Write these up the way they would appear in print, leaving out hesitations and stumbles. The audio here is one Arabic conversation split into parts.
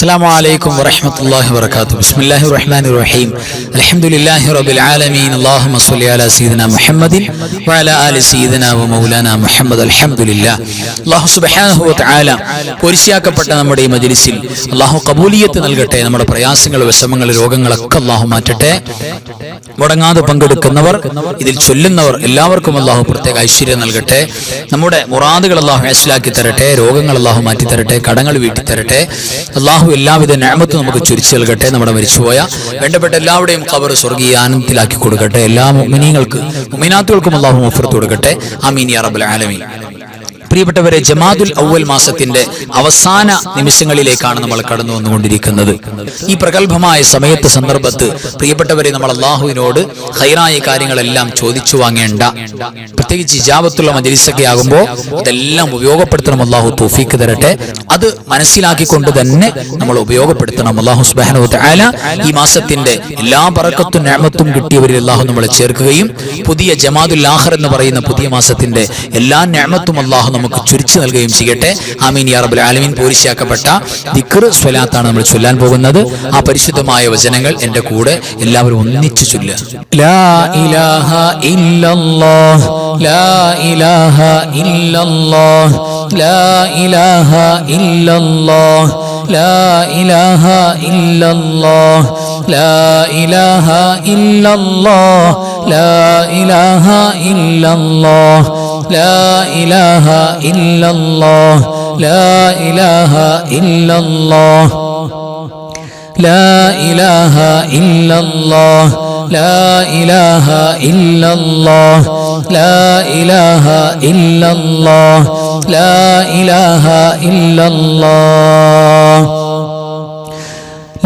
السلام عليكم ورحمة الله وبركاته. بسم الله الرحمن الرحيم. الحمد لله رب العالمين. اللهم صل على سيدنا محمد وعلى آل سيدنا ومولانا محمد. الحمد لله. അല്ലാഹു സുബ്ഹാനഹു വ തആല പൊരിശിയാക്കപ്പെട്ട നമ്മുടെ ഈ മജ്ലിസിൽ അല്ലാഹു ഖബൂലിയത്ത് നൽകട്ടെ. നമ്മുടെ പ്രയാസങ്ങൾ, വിഷമങ്ങൾ, രോഗങ്ങളൊക്കെ അല്ലാഹു മാറ്റട്ടെ. മുടങ്ങാതെ പങ്കെടുക്കുന്നവർ, ഇതിൽ ചൊല്ലുന്നവർ എല്ലാവർക്കും അല്ലാഹു പ്രത്യേക ഐശ്വര്യം നൽകട്ടെ. നമ്മുടെ മുറാദുകൾ അല്ലാഹു ഹസ്ലാക്കി തരട്ടെ. രോഗങ്ങൾ അല്ലാഹു മാറ്റി തരട്ടെ. കടങ്ങൾ വീട്ടി തരട്ടെ. അല്ലാഹു എല്ലാവിധ നിഅമത്തും നമുക്ക് ചുരിച്ചു നൽകട്ടെ. നമ്മുടെ മരിച്ചുപോയ വേണ്ടപ്പെട്ട എല്ലാവരുടെയും ഖബർ സ്വർഗീയ ആനന്ദത്തിലാക്കി കൊടുക്കട്ടെ. എല്ലാ മുഅ്മിനീങ്ങൾക്കും മുഅ്മിനാത്തുകൾക്കും അല്ലാഹു മഗ്ഫിറത്ത് കൊടുക്കട്ടെ. ആമീൻ യാ റബ്ബൽ ആലമീൻ. പ്രിയപ്പെട്ടവരെ, ജമാദുൽ അവ്വൽ മാസത്തിന്റെ അവസാന നിമിഷങ്ങളിലേക്കാണ് നമ്മൾ കടന്നു വന്നുകൊണ്ടിരിക്കുന്നത്. ഈ പ്രഗത്ഭമായ സമയത്ത്, സന്ദർഭത്ത് പ്രിയപ്പെട്ടവരെ, നമ്മൾ അള്ളാഹുവിനോട് ഖൈറായ കാര്യങ്ങളെല്ലാം ചോദിച്ചു വാങ്ങേണ്ട, പ്രത്യേകിച്ച് ഇജാബത്തുള്ള മജ്ലിസൊക്കെ ആകുമ്പോൾ ഇതെല്ലാം ഉപയോഗപ്പെടുത്തണം. അള്ളാഹു തൗഫീഖ് തരട്ടെ. അത് മനസ്സിലാക്കിക്കൊണ്ട് തന്നെ നമ്മൾ ഉപയോഗപ്പെടുത്തണം. അള്ളാഹു സുബ്ഹാനഹു വ തആല ഈ മാസത്തിന്റെ എല്ലാ ബറക്കത്തും നിഅമത്തും കിട്ടിയവരിൽ അള്ളാഹു നമ്മളെ ചേർക്കുകയും പുതിയ ജമാദുൽ ആഖിർ എന്ന് പറയുന്ന പുതിയ മാസത്തിന്റെ എല്ലാ നിഅമത്തും അള്ളാഹു നമുക്ക് ചുരിച്ചു നൽകുകയും ചെയ്യട്ടെ. ആമീൻ യാ റബ്ബൽ ആലമീൻ. പോരിശിയാക്കപ്പെട്ട ദിക്ർ സ്വലാത്താണ് നമ്മൾ ചൊല്ലാൻ പോകുന്നത്. ആ പരിശുദ്ധമായ വചനങ്ങൾ എന്റെ കൂടെ എല്ലാവരും ഒന്നിച്ചു ചൊല്ലുക. ലാ ഇലാഹ ഇല്ലല്ലാഹ്, ലാ ഇലാഹ ഇല്ലല്ലാഹ്, ലാ ഇലാഹ ഇല്ലല്ലാഹ്, ലാ ഇലാഹ ഇല്ലല്ലാഹ്, ലാ ഇലാഹ ഇല്ലല്ലാഹ്, ലാ ഇലാഹ ഇല്ലല്ലാഹ്, لا إله إلا الله، لا إله إلا الله، لا إله إلا الله، لا إله إلا الله، لا إله إلا الله، لا إله إلا الله،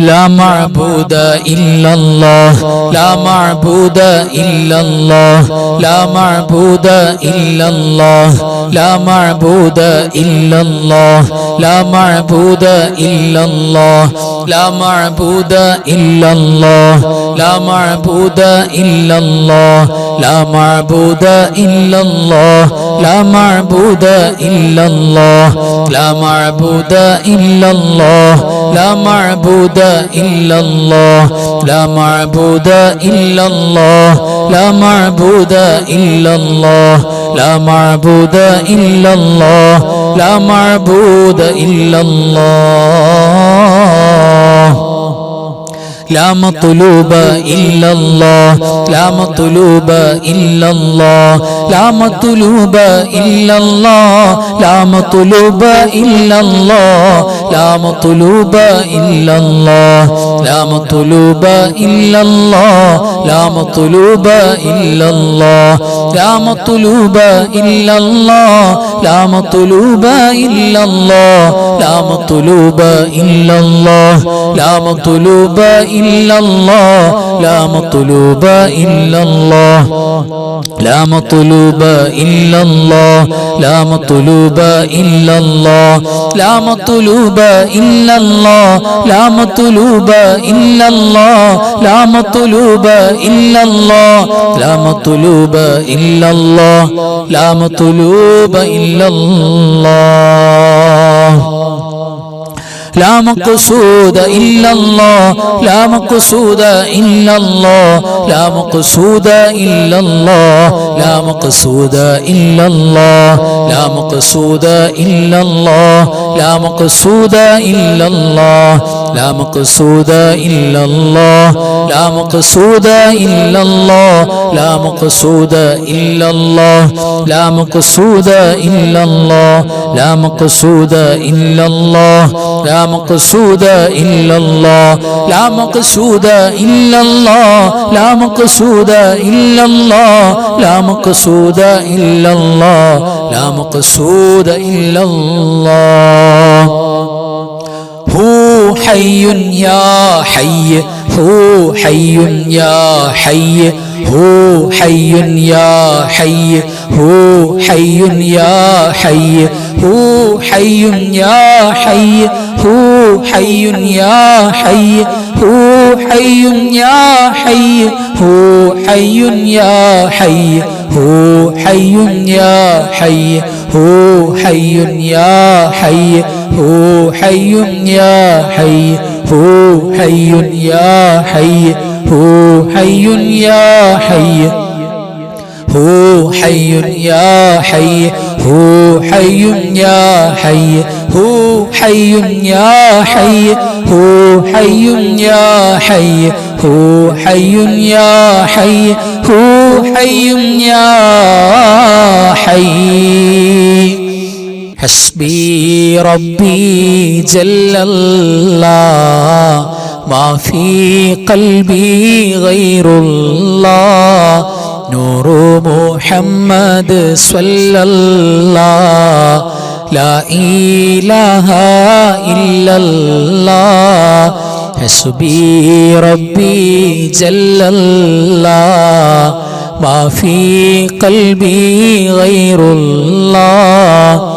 لا معبود إلا الله، لا معبود إلا الله، لا معبود إلا الله، لا معبود إلا الله، لا معبود إلا الله، لا معبود إلا الله، لا معبود إلا الله، لا معبود إلا الله، لا معبود إلا الله، لا معبود إلا الله، لا معبود إلا الله، لا معبود إلا الله، لا معبود إلا الله، لا معبود إلا الله، لا معبود إلا الله، لا مطلوب إلا الله، لا مطلوب إلا الله، لا مطلوب إلا الله، لا مطلوب إلا الله، لا مطلوب إلا الله، لا مطلوب إلا الله، لا مطلوب إلا الله، لا مطلوب إلا الله، لا مطلوب إلا الله، لا مطلوب إلا الله، لا مطلوب إلا الله، لا مطلوب إلا الله، لا مطلوب إلا الله، لا مطلوب إلا الله، لا مطلوب إلا الله، لا مطلوب إلا الله، لا مطلوب إلا الله، لا مطلوب إلا الله، لا مطلوب إلا الله، لا مقصود إلا الله، لا مقصود إلا الله، لا مقصود إلا الله، لا مقصود إلا الله، لا مقصود إلا الله، لا مقصود إلا الله، لا مقصود إلا الله، لا مقصود إلا الله، لا مقصود إلا الله، لا مقصود إلا الله، لا مقصود إلا الله، لا مقصود إلا الله، لا مقصود إلا الله، لا مقصود إلا الله، لا مقصود إلا الله، لا مقصود إلا الله، هو حي يا حي، هو حي يا حي، هو حي يا حي، هو حي يا حي، هو حي يا حي، هو حي يا حي، هو حي يا حي، هو حي يا حي، هو حي يا حي، هو حي يا حي، هو حي يا حي هو حي يا حي هو حي يا حي هو حي يا حي هو حي يا حي هو حي يا حي هو حي يا حي هو حي يا حي هو حي يا حي حسبي ربي جل الله ما في قلبي غير الله نور محمد صلى الله لا إله إلا الله حسبي ربي جل الله ما في قلبي غير الله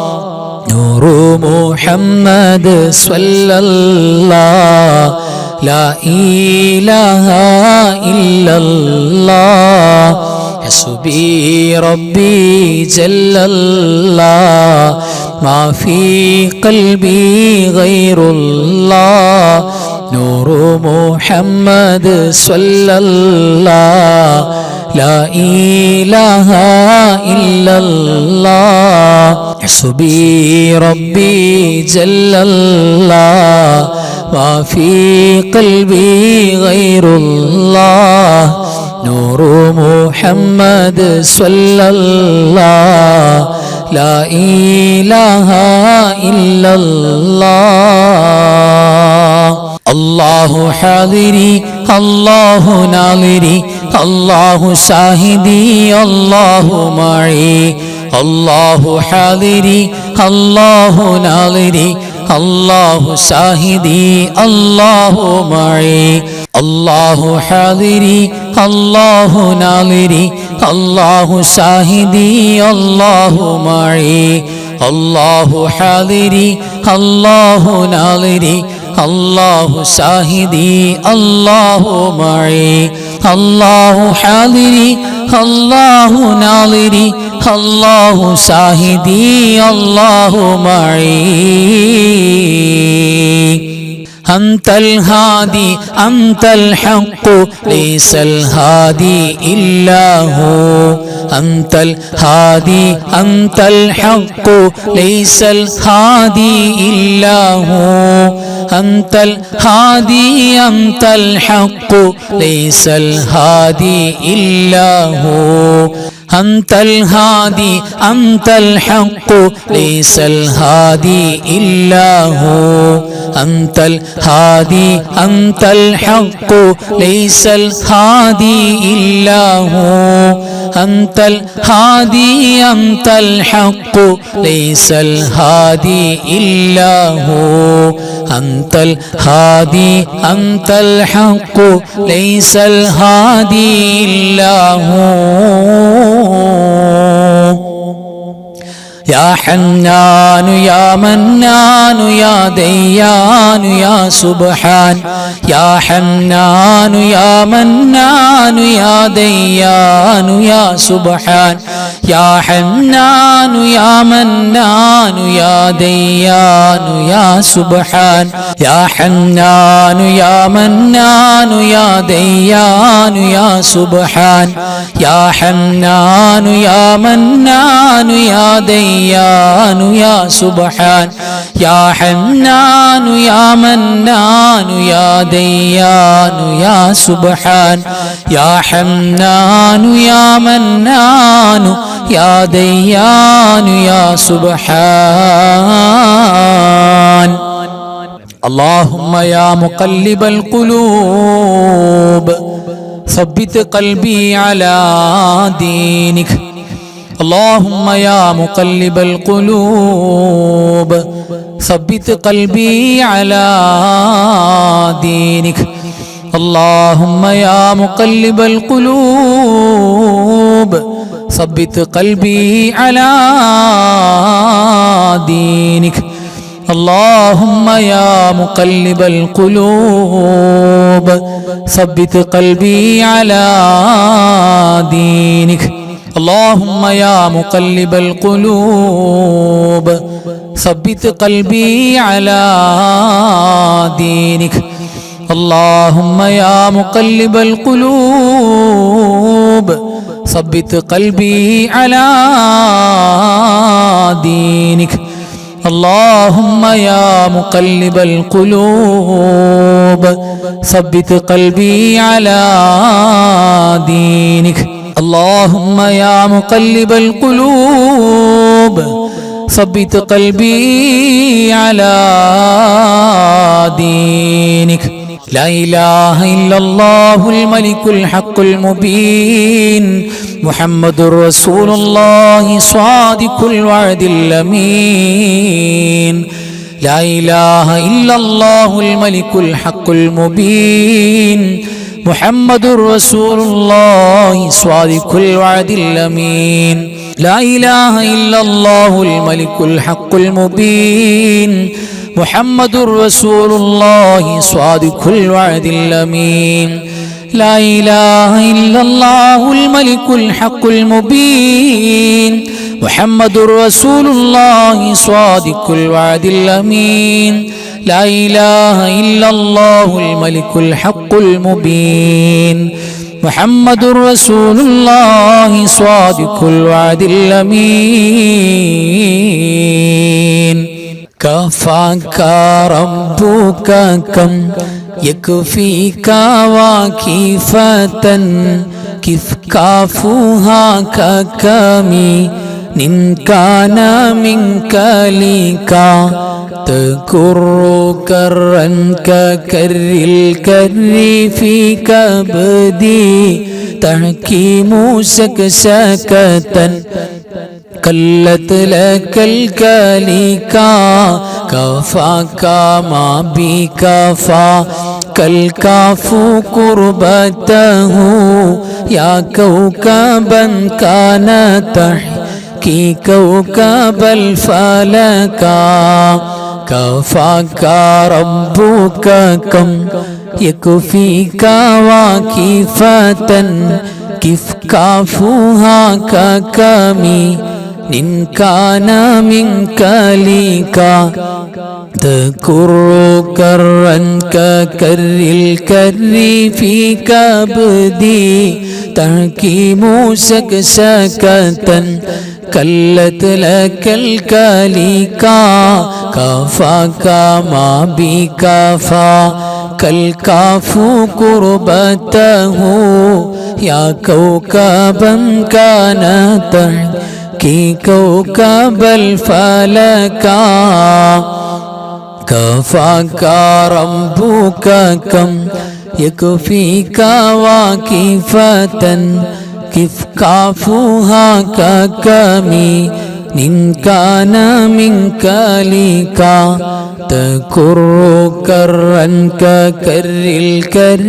نور محمد صلى الله لا إله إلا الله حسبي ربي جل الله ما في قلبي غير الله نور محمد صلى الله لا إله إلا الله حسبي ربي جل الله ما في قلبي غير الله نور محمد صلى الله لا إله إلا الله الله حاضري الله ناظري الله شاهدي الله معي الله حاضري الله ناظري الله شاهدي الله معي الله حاضري الله ناظري الله شاهدي الله معي الله حاضري الله ناظري الله شاهدي الله معي الله حاضري الله ناظري الله شاهدي الله معي أنت الهادي أنت الحق ليس الهادي إلا هو أنت الهادي أنت الحق ليس الهادي إلا هو أنت الهادي أنت الحق ليس الهادي إلا هو أنت الهادي أنت الحق ليس الهادي إلا هو أنت الهادي أنت الحق ليس الهادي إلا هو أنت الهادي أنت الحق ليس الهادي إلا هو أنت الهادي أنت الحق ليس الهادي إلا هو يا حنان يا منان يا ديان يا سبحان يا حنان يا منان يا ديان يا سبحان يا حنان يا منان يا ديان يا سبحان يا حنان يا منان يا ديان يا سبحان يا حنان يا منان يا ديان يا سبحان يا حنان يا منان يا ديان يا سبحان يا حنان يا منان يا ديان يا سبحان اللهم يا مقلب القلوب ثبت قلبي على دينك اللهم يا مقلب القلوب ثبت قلبي على دينك اللهم يا مقلب القلوب ثبت قلبي على دينك اللهم يا مقلب القلوب ثبت قلبي على دينك اللهم يا مقلب القلوب ثبت قلبي على دينك. اللهم يا مقلب القلوب ثبت قلبي على دينك. اللهم يا مقلب القلوب ثبت قلبي على دينك. اللهم يا مقلب القلوب ثبت قلبي على دينك. لا إله إلا الله الملك الحق المبين محمد رسول الله صادق الوعد الأمين. لا إله إلا الله الملك الحق المبين محمد رسول الله صادق الوعد الأمين. لا إله إلا الله الملك الحق المبين محمد رسول الله صادق الوعد الأمين. لا إله إلا الله الملك الحق المبين محمد رسول الله صادق الوعد الأمين. لا إله إلا الله الملك الحق المبين محمد رسول الله صادق الوعد الأمين. كفاك ربك كم يكفيك واكفة كيف كافوها ككمي إن كان منك لك تكر كرا ككر الكر في كبدي تحكيم سكسكة كلت لك الكليكا كفاك ما بكفا كالكاف قربته يا كوكبا كان تحكي كوكب الفلكا. كفاك ربك كم يكفيك واكفة كيف كافوها ككمي إن كان منك لك تكر كرا ككر الكر في كبدي تحكيم سكسكة كلت لك الكليكا كفاك ما بكفا كالكاف قربته يا كوكبا كان تحكي كوكب الفلكا. كفاك ربك كم يكفيك واكفة كيف كافوها ككمي إن كان منك لك تكر كرا ككر الكر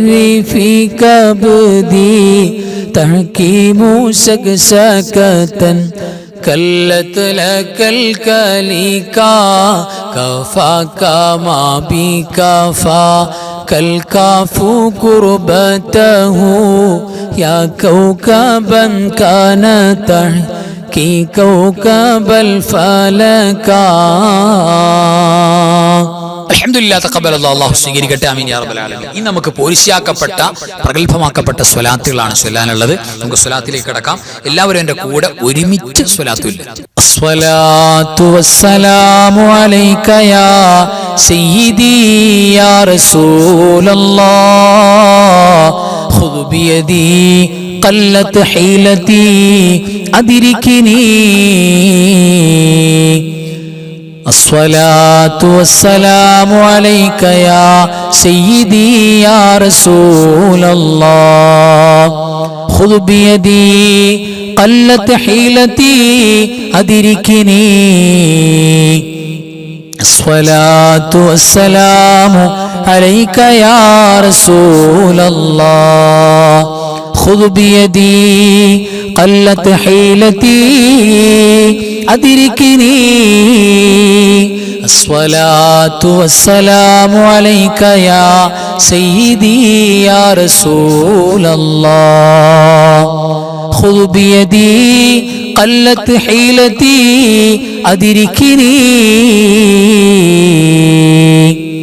في كبدي تحكيم سكسكة كلت لك الكليكا كفاك ما بكفا كالكاف قربته يا كوكبا كان تحكي كوكب الفلكا. അൽഹംദുലില്ലാ തഖബ്ബലല്ലാഹു അല്ലാഹു സ്വീകരിക്കട്ടെ. ആമീൻ യാ റബ്ബൽ ആലമീൻ. ഇനി നമുക്ക് പോരിശയാക്കപ്പെട്ട പ്രഗൽഭമാക്കപ്പെട്ട സ്വലാത്തുകളാണ് ചൊല്ലാനുള്ളത്. നമുക്ക് സ്വലാത്തിലേക്ക് കടക്കാം. എല്ലാവരും എൻ്റെ കൂടെ ഒരുമിച്ച് സ്വലാത്ത് ചൊല്ലുക. അസ്സലാത്തു വസ്സലാമു അലൈക യാ സയ്യിദി യാ റസൂലല്ലാഹ് ഖുദ് ബിയദി ഖല്ലത് ഹീലതി അദ്രികിനി. الصلاة والسلام عليك يا سيدي يا رسول الله خذ بيدي قلت حيلتي أدركني. الصلاة والسلام عليك يا رسول الله خذ بيدي قلت حيلتي أدركني. الصلاة والسلام عليك يا سيدي يا رسول الله خذ بيدي قلت حيلتي أدركني.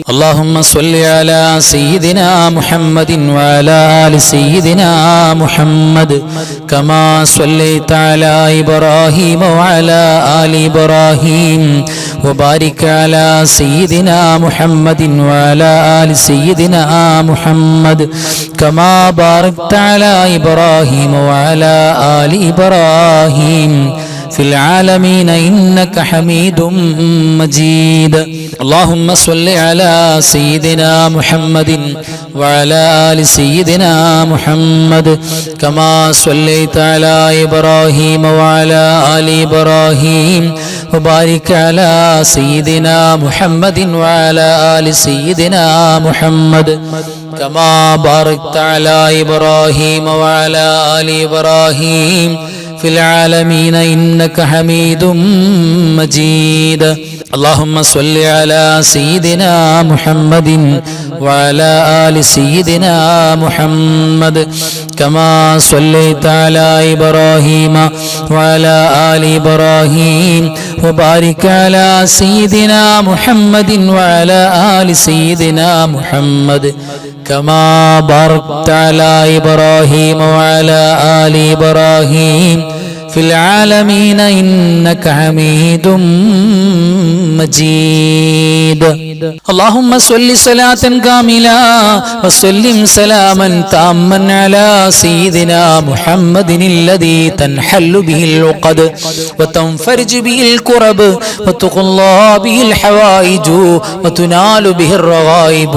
اللهم صل على سيدنا محمد وعلى آل سيدنا محمد كما صليت على إبراهيم وعلى آل إبراهيم وبارك على سيدنا محمد وعلى آل سيدنا محمد كما باركت على إبراهيم وعلى آل إبراهيم في العالمين إنك حميد مجيد. اللهم صل على سيدنا محمد وعلى آل سيدنا محمد كما صليت على إبراهيم وعلى آل إبراهيم وبارك على سيدنا محمد وعلى آل سيدنا محمد كما باركت على إبراهيم وعلى آل إبراهيم في العالمين إنك حميد مجيد. اللهم صل على سيدنا محمد وعلى آل سيدنا محمد كما صليت على إبراهيم وعلى آل إبراهيم وبارك على سيدنا محمد وعلى آل سيدنا محمد كما باركت على إبراهيم وعلى آل إبراهيم في العالمين إنك حميد مجيد. اللهم صل صلاة كاملة وسلم سلاما تاما على سيدنا محمد الذي تنحل به العقد وتنفرج به الكرب وتقضى به الحوائج وتنال به الرغائب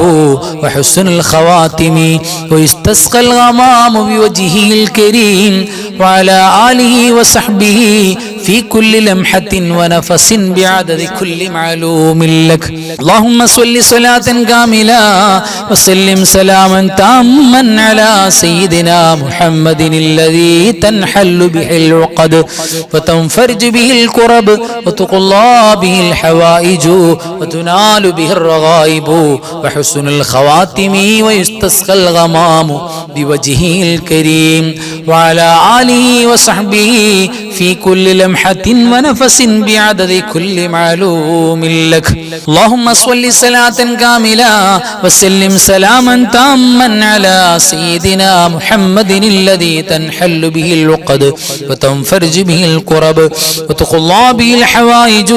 وحسن الخواتم ويستسقى الغمام بوجهه الكريم وعلى آله وصحبه في كل لمحة ونفس بعدد كل معلوم لك. اللهم صل صلاة كاملة وسلم سلاما تاما على سيدنا محمد الذي تنحل به العقد وتنفرج به الكرب وتقضى به الحوائج وتنال به الرغائب وحسن الخواتم ويستسقى الغمام بوجهه الكريم وعلى آله وصحبه في كل لمحة ونفس بعدد كل معلوم لك. اللهم صل صلاة كاملة وسلم سلاما تاما على سيدنا محمد الذي تنحل به العقد وتنفرج به الكرب وتقضى به الحوائج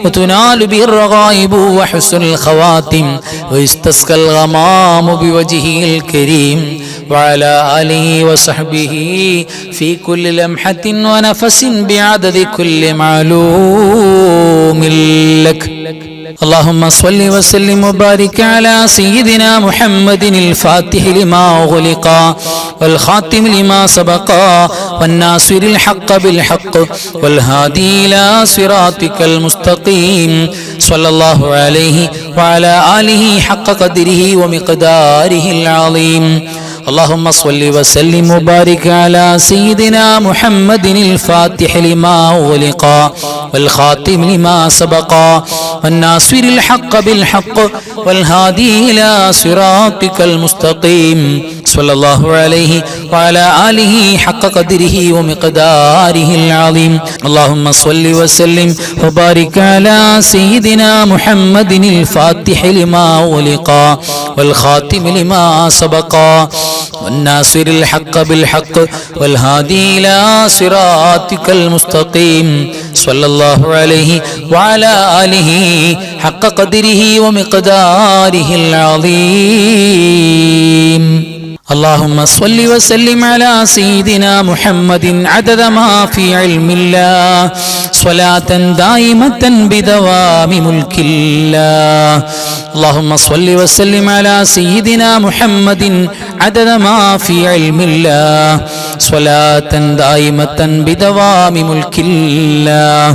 وتنال به الرغائب وحسن الخواتم ويستسقى الغمام بوجهه الكريم وعلى آله وصحبه في كل لمحة ونفس بعدد كل معلوم لك. اللهم صل وسلم وبارك على سيدنا محمد الفاتح لما أغلق والخاتم لما سبق والناصر الحق بالحق والهادي إلى صراطك المستقيم صلى الله عليه وعلى آله حق قدره ومقداره العظيم. اللهم صل وسلم وبارك على سيدنا محمد الفاتح لما أغلق والخاتم لما سبق والناصر الحق بالحق والهادي إلى صراطك المستقيم صلى الله عليه وعلى آله حق قدره ومقداره العظيم. اللهم صل وسلم وبارك على سيدنا محمد الفاتح لما أغلق والخاتم لما سبق والناصر الحق بالحق والهادي إلى صراطك المستقيم صلى الله عليه وعلى آله حق قدره ومقداره العظيم. اللهم صل وسلم على سيدنا محمد عدد ما في علم الله صلاة دائمة بدوام ملك الله. اللهم صل وسلم على سيدنا محمد عدد ما في علم الله صلاة دائمة بدوام ملك الله.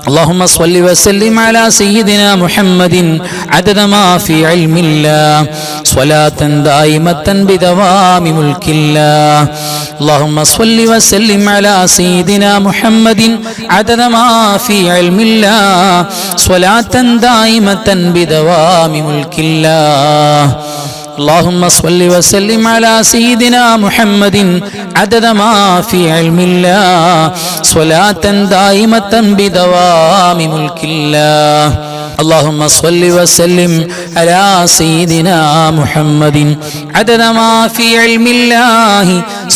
اللهم صل وسلم على سيدنا محمد عدد ما في علم الله صلاة دائمة بدوام ملك الله. اللهم صل وسلم على سيدنا محمد عدد ما في علم الله صلاة دائمة بدوام ملك الله. اللهم صل وسلم على سيدنا محمد عدد ما في علم الله صلاة دائمة بدوام ملك الله. اللهم صل وسلم على سيدنا محمد عدد ما في علم الله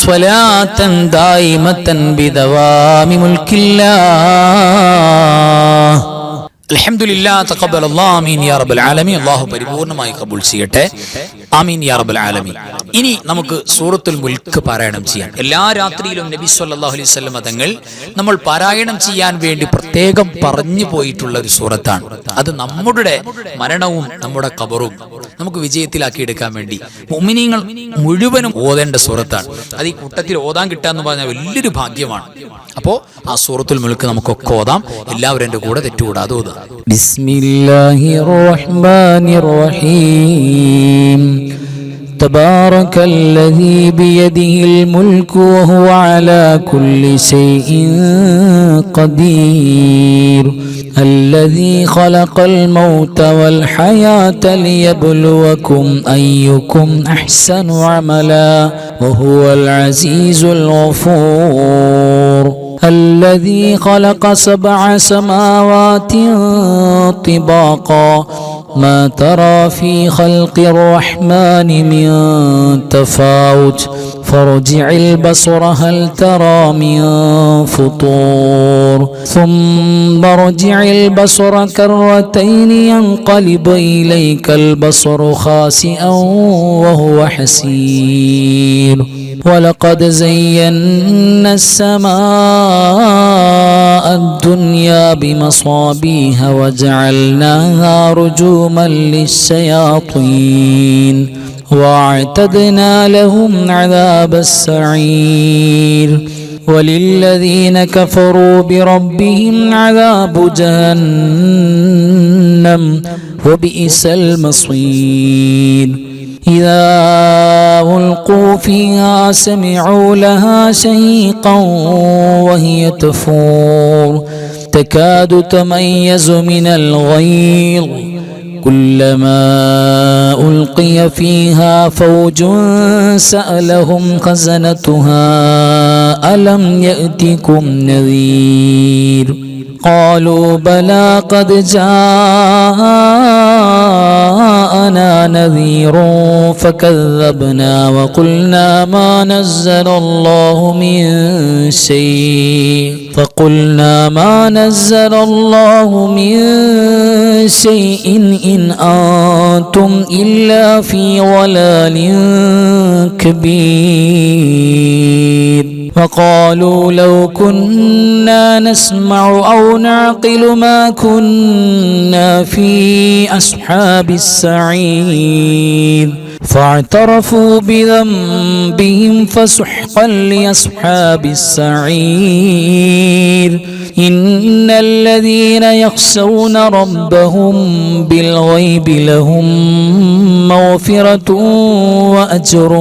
صلاة دائمة بدوام ملك الله. അൽഹംദുലില്ലാഹ് തഖബ്ബലല്ലാഹു ആമീൻ യാ റബ്ബൽ ആലമീൻ. അല്ലാഹു പരിപൂർണമായി കബൂൽ ചെയ്യട്ടെ. ആമീൻ യാ റബ്ബൽ ആലമീൻ. ഇനി നമുക്ക് സൂറത്തുൽ മുൽക്ക് പാരായണം ചെയ്യാം. എല്ലാ രാത്രിയിലും നബി സല്ലല്ലാഹു അലൈഹി വസല്ലം തങ്ങൾ നമ്മൾ പാരായണം ചെയ്യാൻ വേണ്ടി പ്രത്യേകം പറഞ്ഞു പോയിട്ടുള്ള ഒരു സൂറത്താണ്. അത് നമ്മുടെ മരണവും നമ്മുടെ ഖബറും നമുക്ക് വിജയത്തിലാക്കി എടുക്കാൻ വേണ്ടി മുഅ്മിനീങ്ങൾ മുഴുവനും ഓതേണ്ട സൂറത്താണ്. അത് ഈ കൂട്ടത്തിൽ ഓതാൻ കിട്ടാന്ന് പറഞ്ഞാൽ വലിയൊരു ഭാഗ്യമാണ്. അപ്പോൾ ആ സൂറത്തുൽ മുൽക്ക് നമുക്കൊക്കെ ഓതാം. എല്ലാവരും എൻ്റെ കൂടെ തെറ്റുകൂടാതെ ഓതുക. ബിസ്മില്ലാഹിർ റഹ്മാനിർ റഹീം. تبارك الذي بيده الملك وهو على كل شيء قدير الذي خلق الموت والحياة ليبلوكم أيكم أحسن عملا وهو العزيز الغفور الذي خلق 7 سماوات طباقا ما ترى في خلق الرحمن من تفاوت فارجع البصر هل ترى من فطور ثم ارجع البصر كرتين ينقلب إليك البصر خاسئا وهو حسير ولقد زينا السماء الدنيا بمصابيح وجعلناها رجوما للشياطين واعتدنا لهم عذاب السعير وللذين كفروا بربهم عذاب جهنم وبئس المصير إذا ألقوا فيها سمعوا لها شهيقا وهي تفور تكاد تميز من الغيظ كلما ألقي فيها فوج سألهم خزنتها ألم يأتكم نذير قالوا بلى قد جاءنا نذير فكذبنا وقلنا ما نزل الله من شيء إن أنتم إلا في ضلال كبير وقالوا لو كنا نسمع أو نعقل ما كنا في أصحاب السعير فاعترفوا بذنبهم فسحقا لأصحاب السعير إن الذين يخشون ربهم بالغيب لهم مغفرة وأجر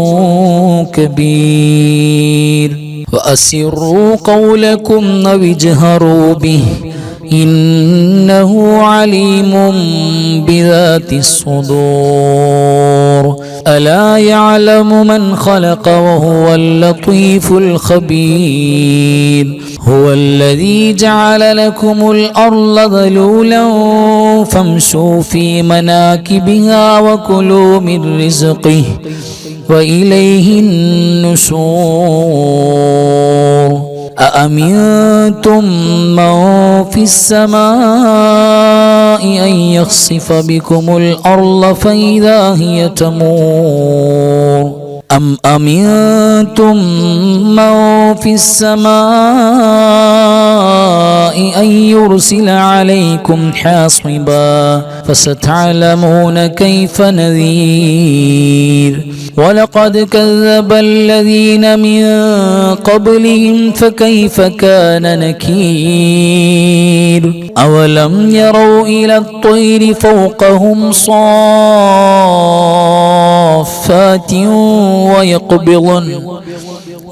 كبير وأسروا قولكم أو اجهروا به إنه عليم بذات الصدور ألا يعلم من خلق وهو اللطيف الخبير هو الذي جعل لكم الأرض ذلولا فامشوا في مناكبها وكلوا من رزقه وإليه النشور أأمنتم من في السماء أن يخسف بكم الأرض فإذا هي تمور أم أمنتم من في السماء أن يرسل عليكم حاصبا فستعلمون كيف نذير ولقد كذب الذين من قبلهم فكيف كان نكير أولم يروا إلى الطير فوقهم صافات ويقبضن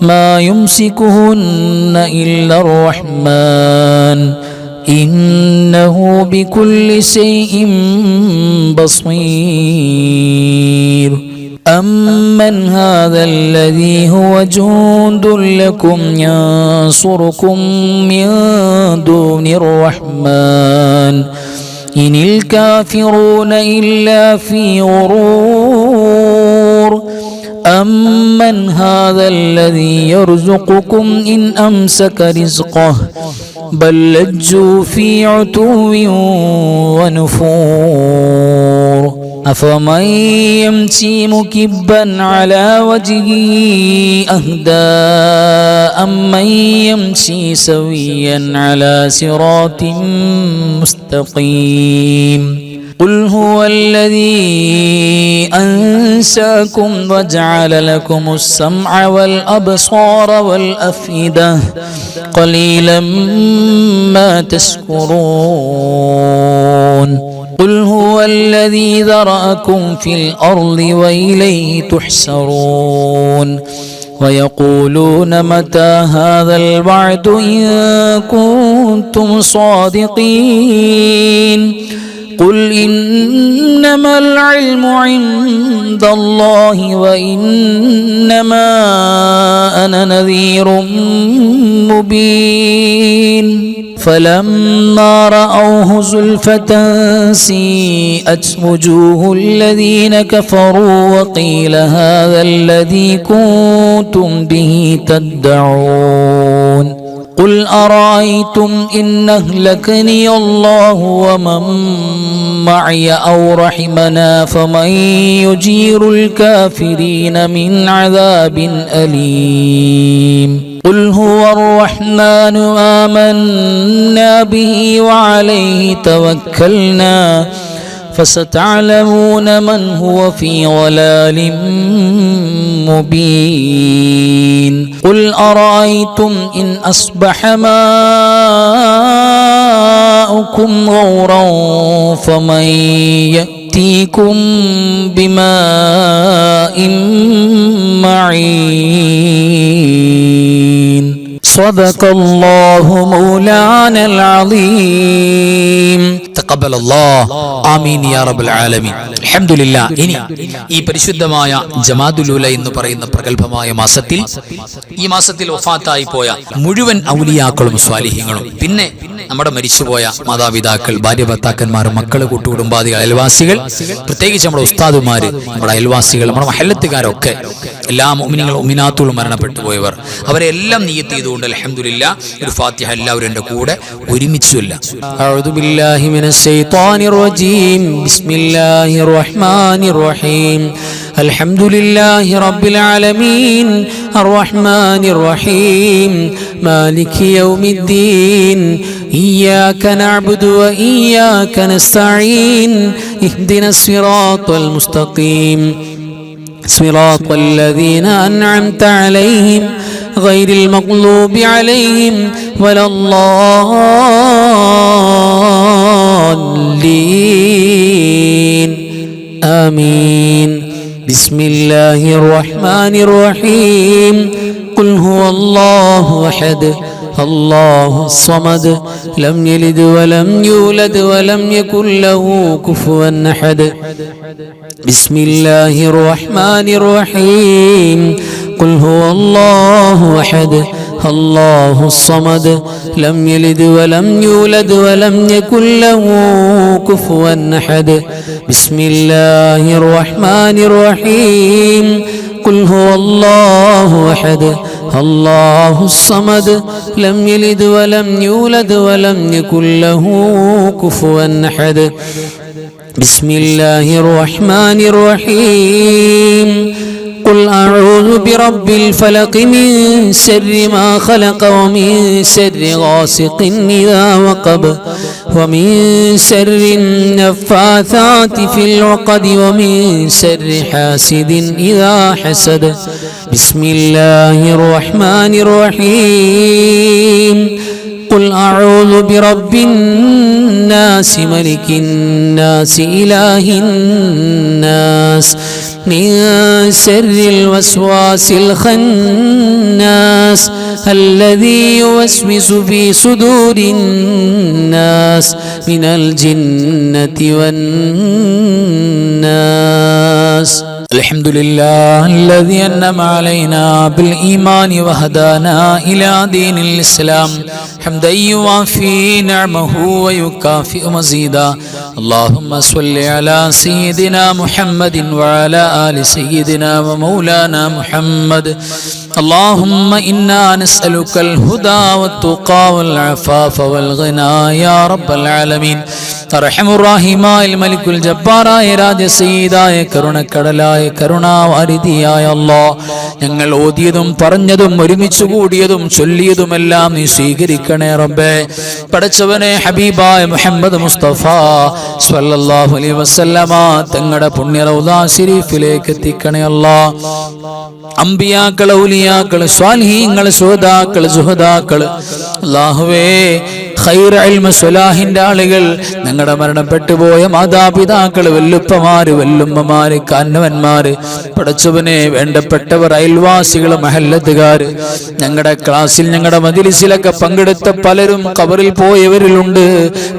ما يمسكهن إلا الرحمن إنه بكل شيء بصير أمن هذا الذي هو جند لكم ينصركم من دون الرحمن إن الكافرون إلا في غرور أمن هذا الذي يرزقكم إن أمسك رزقه بل لجوا في عتو ونفور أفمن يمشي مكبا على وجهه أهدى أمن يمشي سويا على صراط مستقيم قل هو الذي أنشأكم وجعل لكم السمع والأبصار والأفئدة قليلا ما تشكرون قل هو الذي ذرأكم في الأرض وإليه تحشرون ويقولون متى هذا الوعد إن كنتم صادقين قل إنما العلم عند الله وإنما أنا نذير مبين فلما رأوه زلفة سيئت وجوه الذين كفروا وقيل هذا الذي كنتم به تدعون قل أرأيتم إن أهلكني الله ومن معي أو رحمنا فمن يجير الكافرين من عذاب أليم قل هو الرحمن آمنا به وعليه توكلنا فستعلمون من هو في ضلال مبين قل أرأيتم إن أصبح ماؤكم غورا فمن يأتيكم بماء معين صدق الله مولانا العظيم تقبل الله آمين يا رب العالمين الحمد لله ഇനി ഈ പരിശുദ്ധമായ ജമാദുൽ ഉല എന്ന് പറയുന്ന പ്രഗൽഭമായ മാസത്തിൽ ഈ മാസത്തിൽ വഫാത്തായി പോയ മുഴുവൻ ഔലിയാക്കളും സ്വാലിഹീങ്ങളും പിന്നെ നമ്മുടെ മരിച്ചുപോയ മാതാപിതാക്കൾ ഭാര്യ ഭർത്താക്കന്മാർ മക്കള് കൂട്ടുകുടുംബാദികൾ അയൽവാസികൾ പ്രത്യേകിച്ച് നമ്മുടെ ഉസ്താദുമാര് നമ്മുടെ അയൽവാസികൾ നമ്മുടെ മഹല്ലത്തുകാരൊക്കെ എല്ലാ മുഅ്മിനീങ്ങളും മുഅ്മിനാത്തുകളും മരണപ്പെട്ടു പോയവർ അവരെ എല്ലാം നിയ്യത്ത് ചെയ്തുകൊണ്ട് അൽഹംദുലില്ലാഹ് ഒരു ഫാത്തിഹ എല്ലാവരും എൻ്റെ കൂടെ ഒരുമിച്ച് ചൊല്ലാം അഊദു ബില്ലാഹി മിനശ് ശൈത്വാനിർ റജീം ബിസ്മില്ലാഹിർ റഹ്മാനിർ റഹീം അൽഹംദുലില്ലാഹി റബ്ബിൽ ആലമീൻ അർറഹ്മാനിർ റഹീം മാലികി യൗമിദ്ദീൻ إياك نعبد وإياك نستعين اهدنا الصراط المستقيم صراط الذين أنعمت عليهم غير المغضوب عليهم ولا الضالين آمين بسم الله الرحمن الرحيم قل هو الله أحد الله الصمد لم يلد ولم يولد ولم يكن له كفوا أحد بسم الله الرحمن الرحيم قل هو الله أحد الله الصمد لم يلد ولم يولد ولم يكن له كفوا أحد بسم الله الرحمن الرحيم قل هو الله أحد الله الصمد لم يلد ولم يولد ولم يكن له كفوا أحد بسم الله الرحمن الرحيم قل أعوذ برب الفلق من شر ما خلق ومن شر غاسق إذا وقب ومن شر النفاثات في العقد ومن شر حاسد إذا حسد بسم الله الرحمن الرحيم قل أعوذ برب الناس ملك الناس إله الناس من شر الوسواس الخناس الذي يوسوس في صدور الناس من الجنة والناس الحمد لله الذي أنعم علينا بالإيمان وهدانا إلى دين الإسلام حمدا يوافي نعمه ويكافئ مزيدا اللهم صل على سيدنا محمد وعلى آل سيدنا ومولانا محمد اللهم إنا نسألك الهدى والتقى والعفاف والغنى يا رب العالمين അർഹമുർ-റഹീമായ മലിക്കുൽ ജബ്ബാറായ രാജസയ്യിദായ കരുണക്കടലായ കരുണാവാരിധിയായ അല്ലാഹ്, ഞങ്ങൾ ഓതിയതും പറഞ്ഞതും ഒരുമിച്ച് കൂടിയതും ചൊല്ലിയതുമെല്ലാം നീ സ്വീകരിക്കണേ റബ്ബേ. പടച്ചവനെ, ഹബീബായ മുഹമ്മദ് മുസ്തഫ സ്വല്ലല്ലാഹു അലൈഹി വസല്ലമ തങ്ങളുടെ പുണ്യ റൗദാ ശരീഫിലേക്ക് എത്തിക്കണേ അല്ലാഹ്. അമ്പിയാക്കൾ, ഔലിയാക്കൾ, സ്വാലിഹീങ്ങൾ, ശുഹദാക്കൾ, സുഹദാക്കൾ, അല്ലാഹുവേ ഖൈർ ഇൽമ സ്വലാഹിന്റെ ആളുകൾ, ഞങ്ങളുടെ മരണപ്പെട്ടു പോയ മാതാപിതാക്കൾ, വല്ലുപ്പമാര്, വല്ലുമ്മമാര്, കാരണവന്മാര്, പടച്ചവനെ വേണ്ടപ്പെട്ടവർ, അയൽവാസികൾ, മഹല്ലത്തുകാര്, ഞങ്ങളുടെ ക്ലാസ്സിൽ ഞങ്ങളുടെ മജ്‌ലിസിലൊക്കെ പങ്കെടുത്ത പലരും ഖബറിൽ പോയവരിലുണ്ട്.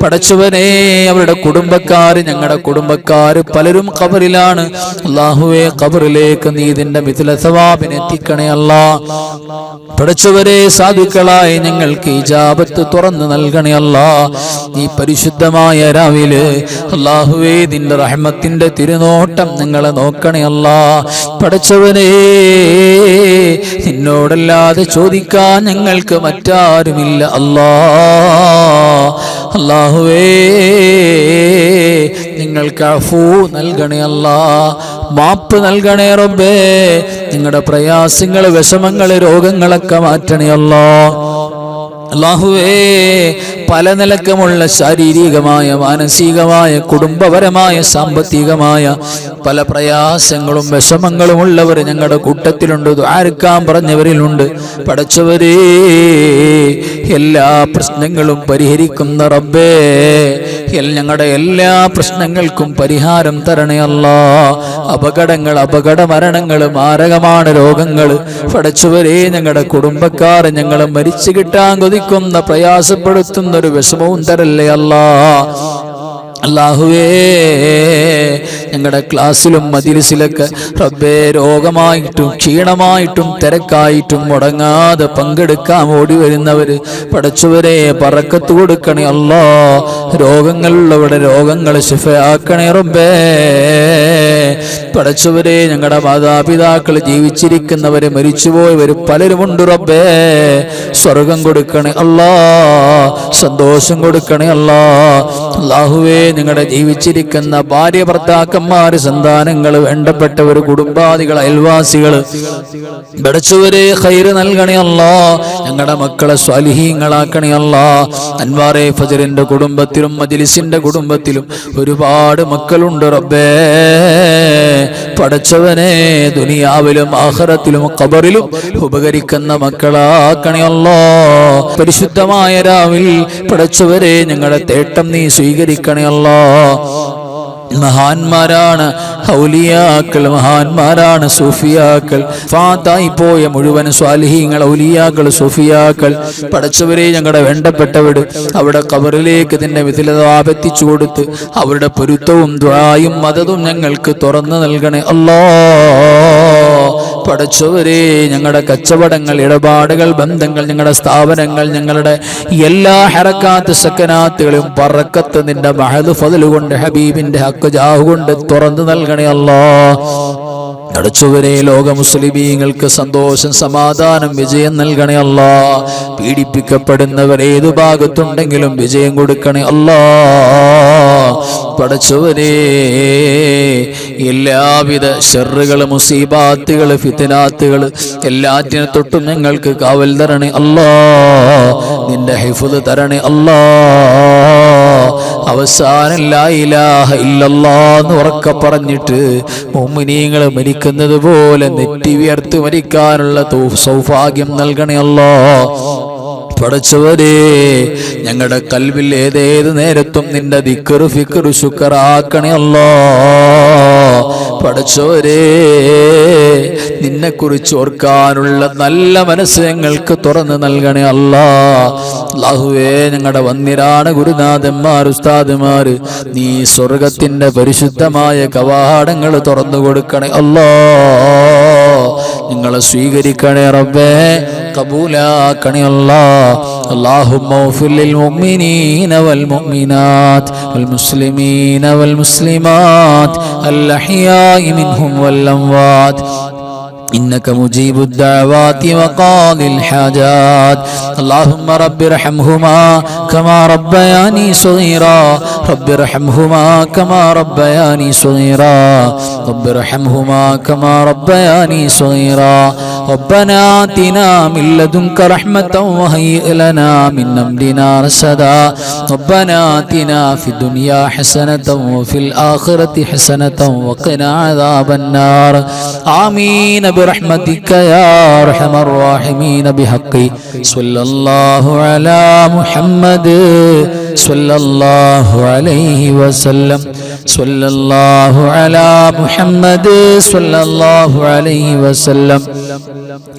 പടച്ചവനെ, അവരുടെ കുടുംബക്കാര്, ഞങ്ങളുടെ കുടുംബക്കാര് പലരും ഖബറിലാണ്. അല്ലാഹുവേ, ഖബറിലേക്ക് നീ ഇതിന്റെ മിഥ്ല സവാബിനെ എത്തിക്കണേ അല്ലാഹ്. പടച്ചവരെ, സാധുക്കളായ ഞങ്ങൾക്ക് ഇജാബത്ത് തുറന്നു നൽകണേ അല്ലാഹ്. ഈ പരിശുദ്ധമായ രാവിലെ അല്ലാഹുവേ, നിന്റെ റഹ്മത്തിന്റെ തിരുനോട്ടം ഞങ്ങളെ നോക്കണേ അല്ലാഹ്. പടച്ചവനെ, നിന്നോടല്ലാതെ ചോദിക്കാൻ ഞങ്ങൾക്ക് മറ്റാരുമില്ല അല്ലാഹ്. അല്ലാഹുവേ, നിങ്ങൾക്ക് അഫൂ നൽകണേ അല്ലാഹ്, മാപ്പ് നൽകണേ റബ്ബേ. നിങ്ങളുടെ പ്രയാസങ്ങൾ, വിഷമങ്ങൾ, രോഗങ്ങളൊക്കെ മാറ്റണേ അല്ലാഹ്. അല്ലാഹുവേ, പല നിലക്കുമുള്ള ശാരീരികമായ, മാനസികമായ, കുടുംബപരമായ, സാമ്പത്തികമായ പല പ്രയാസങ്ങളും വിഷമങ്ങളും ഉള്ളവർ ഞങ്ങളുടെ കൂട്ടത്തിലുണ്ട്, ദുആർക്കാൻ പറഞ്ഞവരിലുണ്ട്. പടച്ചവരേ, എല്ലാ പ്രശ്നങ്ങളും പരിഹരിക്കുന്ന റബ്ബേ, ഞങ്ങളുടെ എല്ലാ പ്രശ്നങ്ങൾക്കും പരിഹാരം തരണേ അല്ലാഹ്. അപകടങ്ങൾ, അപകട മരണങ്ങൾ, മാരകമാണ് രോഗങ്ങൾ, പടച്ചവരേ, ഞങ്ങളുടെ കുടുംബക്കാർ ഞങ്ങളെ മരിച്ചു കിട്ടാൻ കൊതിക്കുന്ന, പ്രയാസപ്പെടുത്തുന്ന ഒരു വിഷമവും തരല്ലേ അല്ലാഹ്. അല്ലാഹുവേ, ഞങ്ങളുടെ ക്ലാസ്സിലും മജ്‌ലിസിലൊക്കെ റബ്ബേ, രോഗമായിട്ടും ക്ഷീണമായിട്ടും തിരക്കായിട്ടും മുടങ്ങാതെ പങ്കെടുക്കാൻ ഓടി വരുന്നവര്, പടച്ചവരെ ബറക്കത്ത് കൊടുക്കണേ അല്ലാഹ്. രോഗങ്ങളുള്ളവരുടെ രോഗങ്ങൾ ശിഫയാക്കണേ റബ്ബേ. പടച്ചവരെ, ഞങ്ങളുടെ മാതാപിതാക്കൾ ജീവിച്ചിരിക്കുന്നവര്, മരിച്ചുപോയവര് പലരുമുണ്ട് റബ്ബേ. സ്വർഗം കൊടുക്കണേ അല്ലാഹ്, സന്തോഷം കൊടുക്കണേ അല്ലാഹ്. അല്ലാഹുവേ, നിങ്ങളുടെ ജീവിച്ചിരിക്കുന്ന ഭാര്യ, ഭർത്താക്കന്മാര്, സന്താനങ്ങൾ, വേണ്ടപ്പെട്ടവർ, കുടുംബാദികൾ, അയൽവാസികൾ, പടച്ചവരെ ഖൈർ നൽകണേ അല്ലാഹ്. ഞങ്ങളുടെ മക്കളെ സ്വാലിഹീങ്ങളാക്കണേ അല്ലാഹ്. അൻവാറെ ഫജറിന്റെ കുടുംബത്തിലും മജ്‌ലിസിന്റെ കുടുംബത്തിലും ഒരുപാട് മക്കളുണ്ട് റബ്ബേ. പടച്ചവനെ, ദുനിയാവിലും ആഖിറത്തിലും ഖബറിലും ഉപകരിക്കുന്ന മക്കളാക്കണേ അല്ലാഹ്. പരിശുദ്ധമായ രാവിൽ പടച്ചവരെ, ഞങ്ങളുടെ തേട്ടം നീ സ്വീകരിക്കണേ അല്ലാഹ്. മഹാന്മാരാണ് ഔലിയാക്കൾ, മഹാന്മാരാണ് സൂഫിയാക്കൾ. ഫാത്തായി പോയ മുഴുവൻ സ്വാലിഹീങ്ങൾ, ഔലിയാക്കൾ, സൂഫിയാക്കൾ, പടച്ചവരെ ഞങ്ങളുടെ വേണ്ടപ്പെട്ടവർ അവിടെ ഖബറിലേക്ക് നിന്റെ മിഥിലതാപെത്തിച്ചു കൊടുത്ത് അവരുടെ പൊരുത്തവും ദുആയും മദതും ഞങ്ങൾക്ക് തുറന്നു നൽകണേ അല്ലാഹ്. പടച്ചവരെ, ഞങ്ങളുടെ കച്ചവടങ്ങൾ, ഇടപാടുകൾ, ബന്ധങ്ങൾ, ഞങ്ങളുടെ സ്ഥാപനങ്ങൾ, ഞങ്ങളുടെ എല്ലാ ഹറക്കാത്ത് സക്കനാത്തുകളും ബറക്കത്ത് നിന്റെ മഹദ് ഫദ്ല് കൊണ്ട്, ഹബീബിന്റെ ഹക്ക് ജാഹ് കൊണ്ട് തുറന്നു നൽകണേ അല്ലാഹ്. പടച്ചവരെ, ലോക മുസ്ലിമീങ്ങൾക്ക് സന്തോഷം, സമാധാനം, വിജയം നൽകണേ അല്ലാഹ്. പീഡിപ്പിക്കപ്പെടുന്നവർ ഏതു ഭാഗത്തുണ്ടെങ്കിലും വിജയം കൊടുക്കണേ അല്ലാഹ്. പടച്ചവരെ, എല്ലാവിധ ശർറുകൾ, മുസീബാത്തുകൾ, ഫിത്നാത്തുകൾ എല്ലാറ്റിനെ തൊട്ടും ഞങ്ങൾക്ക് കാവൽ തരണേ അല്ലാഹ്. നിന്റെ ഹിഫ്ള് തരണേ അല്ലാഹ്. അവസാനം ലാ ഇലാഹ ഇല്ലല്ലാഹ് എന്ന് ഉറക്കെ പറഞ്ഞിട്ട് മുഅ്മിനീങ്ങൾ മരിക്കുന്നത് പോലെ നെറ്റി വിയർത്ത് മരിക്കാനുള്ള സൗഭാഗ്യം നൽകണേ അല്ലാഹ്. പടച്ചവരെ, ഞങ്ങളുടെ കൽവിൽ ഏതേത് നേരത്തും നിന്റെ ദിക്ർ, ഫിക്ർ, ശുക്ർ ആക്കണേ അല്ലാഹ്. പടച്ചവരെ, നിന്നെക്കുറിച്ച് ഓർക്കാനുള്ള നല്ല മനസ്സ് ഞങ്ങൾക്ക് തുറന്നു നൽകണേ അല്ലാ. അല്ലാഹുവേ, ഞങ്ങളുടെ വന്നിരാണ് ഗുരുനാഥന്മാർ, ഉസ്താദുമാർ, നീ സ്വർഗത്തിന്റെ പരിശുദ്ധമായ കവാടങ്ങൾ തുറന്നു കൊടുക്കണേ അല്ലാ. നിങ്ങളെ സ്വീകരിക്കണേ റബ്ബേ, കബൂലാക്കണേ അല്ലാ. اللهم اغفر للمؤمنين والمؤمنات والمسلمين والمسلمات الأحياء منهم والأموات إنك مجيب الدعوات وقاضي الحاجات. اللهم رب ارحمهما كما ربياني صغيرا، رب ارحمهما كما ربياني صغيرا، رب ارحمهما كما ربياني صغيرا. ربنا آتنا من لدنك رحمة وهيئ لنا من أمرنا رشدا. ربنا آتنا في الدنيا حسنة وفي الآخرة حسنة وقنا عذاب النار. آمين برحمتك يا أرحم الراحمين. بحق صلى الله على محمد صلى الله عليه وسلم. صلى الله على محمد صلى الله عليه وسلم.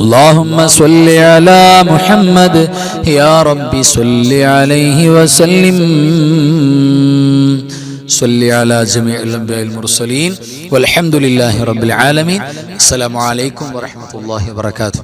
اللهم صل على محمد يا رب صل عليه وسلم. صل على جميع الأنبياء المرسلين والحمد لله رب العالمين. السلام عليكم ورحمة الله وبركاته.